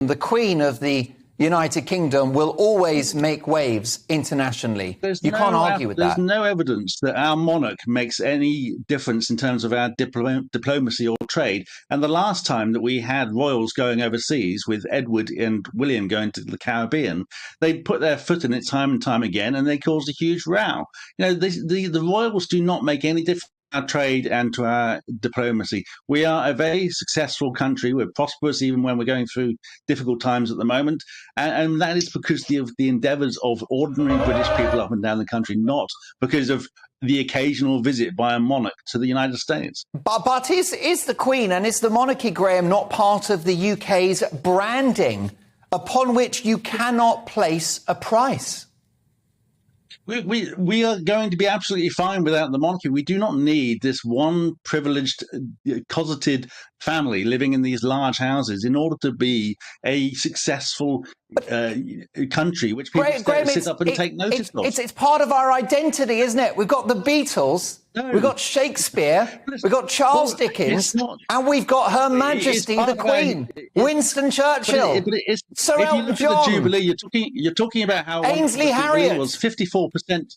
The Queen of the United Kingdom will always make waves internationally. You can't argue with that. There's no evidence that our monarch makes any difference in terms of our diplomacy or trade. And the last time that we had royals going overseas, with Edward and William going to the Caribbean, they put their foot in it time and time again, and they caused a huge row. The royals do not make any difference our trade and to our diplomacy. We are a very successful country. We're prosperous even when we're going through difficult times at the moment. And that is because of the endeavours of ordinary British people up and down the country, not because of the occasional visit by a monarch to the United States. But is the Queen and is the monarchy, Graham, not part of the UK's branding upon which you cannot place a price? We are going to be absolutely fine without the monarchy. We do not need this one privileged, cosseted family living in these large houses in order to be a successful country which people sit up and take notice of. It's part of our identity, isn't it? We've got the Beatles, we've got Shakespeare, we've got Charles Dickens, and we've got Her Majesty the Queen, Winston Churchill, Sir Elton John. The Jubilee, you're talking about how Ainsley Harriott was 54%.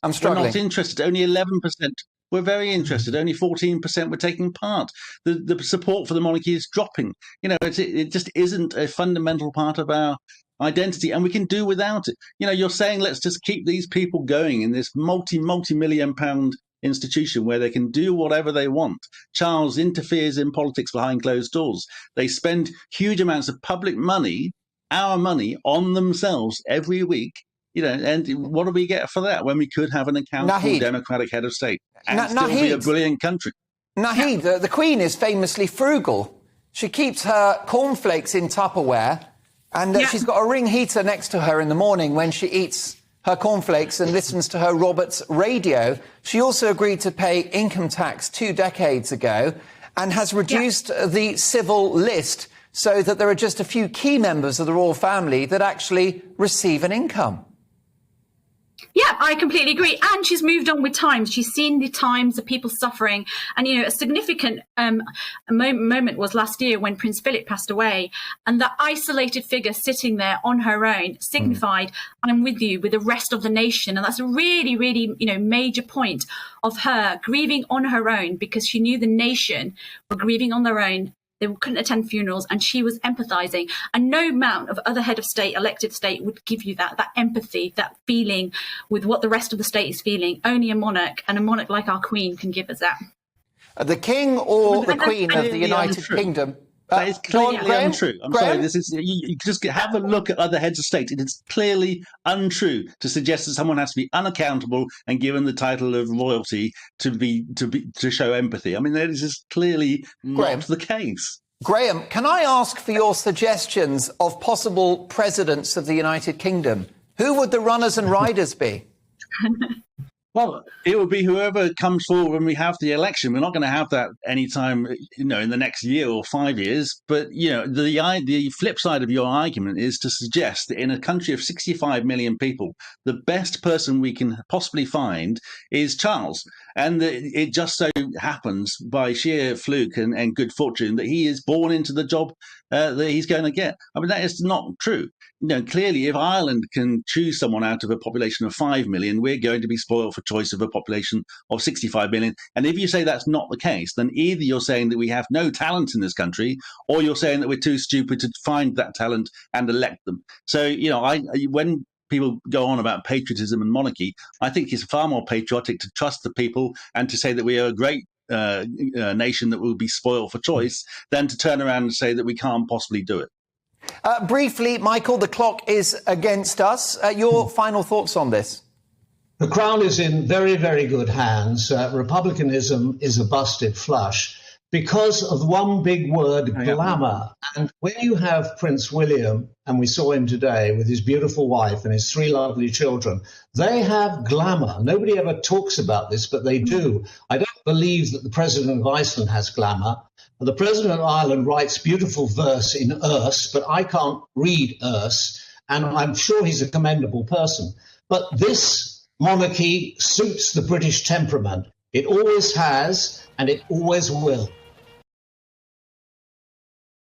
I'm struggling. We're not interested. Only 11%. We're very interested. Only 14% were taking part. The support for the monarchy is dropping. It just isn't a fundamental part of our identity, and we can do without it. You're saying let's just keep these people going in this multi-million pound institution where they can do whatever they want. Charles interferes in politics behind closed doors. They spend huge amounts of public money, our money, on themselves every week. And what do we get for that when we could have an accountable democratic head of state and still be a brilliant country? Nahid, the Queen is famously frugal. She keeps her cornflakes in Tupperware, and she's got a ring heater next to her in the morning when she eats her cornflakes and listens to her Roberts radio. She also agreed to pay income tax 2 decades ago and has reduced the civil list so that there are just a few key members of the royal family that actually receive an income. Yeah, I completely agree. And she's moved on with times. She's seen the times of people suffering. And, a significant moment was last year when Prince Philip passed away. And that isolated figure sitting there on her own signified, I'm with you, with the rest of the nation. And that's a really, really, major point of her grieving on her own, because she knew the nation were grieving on their own. They couldn't attend funerals, and she was empathizing. And no amount of other head of state, elected state, would give you that empathy, that feeling with what the rest of the state is feeling. Only a monarch, and a monarch like our Queen, can give us that. The King or the Queen of the United Kingdom? That is clearly untrue. I'm sorry. You just have a look at other heads of state. It is clearly untrue to suggest that someone has to be unaccountable and given the title of royalty to show empathy. I mean, that is just clearly not the case. Graham, can I ask for your suggestions of possible presidents of the United Kingdom? Who would the runners and riders be? Well, it will be whoever comes forward when we have the election. We're not going to have that anytime, in the next year or 5 years. But, the flip side of your argument is to suggest that in a country of 65 million people, the best person we can possibly find is Charles. And it just so happens by sheer fluke and good fortune that he is born into the job that he's going to get. I mean, that is not true. Clearly, if Ireland can choose someone out of a population of 5 million, we're going to be spoiled for choice of a population of 65 million. And if you say that's not the case, then either you're saying that we have no talent in this country, or you're saying that we're too stupid to find that talent and elect them. So, when people go on about patriotism and monarchy, I think it's far more patriotic to trust the people and to say that we are a great nation that will be spoiled for choice than to turn around and say that we can't possibly do it. Briefly, Michael, the clock is against us. Your final thoughts on this? The Crown is in very, very good hands. Republicanism is a busted flush because of one big word, glamour. And when you have Prince William, and we saw him today with his beautiful wife and his 3 lovely children, they have glamour. Nobody ever talks about this, but they do. I don't believe that the President of Iceland has glamour. The President of Ireland writes beautiful verse in Erse, but I can't read Erse, and I'm sure he's a commendable person. But this monarchy suits the British temperament. It always has, and it always will.